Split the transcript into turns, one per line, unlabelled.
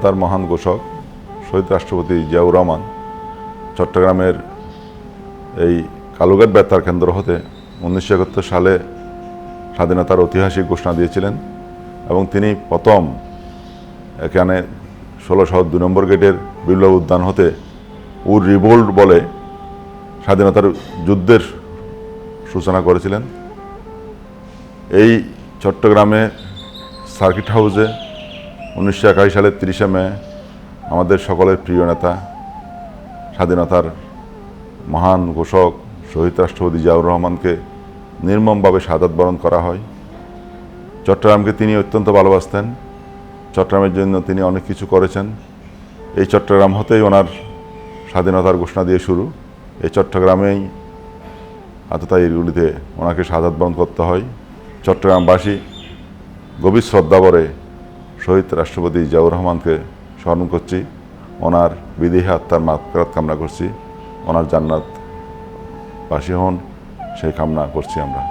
তার মহান ঘোষক শহীদ রাষ্ট্রপতি জিয়াউর রহমান চট্টগ্রামের এই কালুঘাট বেতার কেন্দ্র হতে 1971 সালে স্বাধীনতার ঐতিহাসিক ঘোষণা দিয়েছিলেন এবং তিনি প্রথম এখানে 16 নম্বর গেটের বিপ্লব উদ্যান হতে উড রিভোল্ট বলে স্বাধীনতার যুদ্ধের সূচনা করেছিলেন। এই চট্টগ্রামে সার্কিট হাউসে 1981 সালের 30 মে আমাদের সকলের প্রিয় নেতা স্বাধীনতার মহান ঘোষক শহীদ রাষ্ট্রপতি জিয়াউর রহমানকে নির্মমভাবে শাহাদাত বরণ করা হয়। চট্টগ্রামকে তিনি অত্যন্ত ভালোবাসতেন, চট্টগ্রামের জন্য তিনি অনেক কিছু করেছেন। এই চট্টগ্রাম হতেই ওনার স্বাধীনতার ঘোষণা দিয়ে শুরু। এই চট্টগ্রামেই আততায়ীগুলিতে ওনাকে শাহাদাত বরণ করতে হয়। চট্টগ্রামবাসী গভীর শ্রদ্ধা ভরে শহীদ রাষ্ট্রপতি জিয়াউর রহমানকে স্মরণ করছি, ওনার বিদেহী আত্মার মাগফিরাত কামনা করছি, ওনার জান্নাতবাসী হন সেই কামনা করছি আমরা।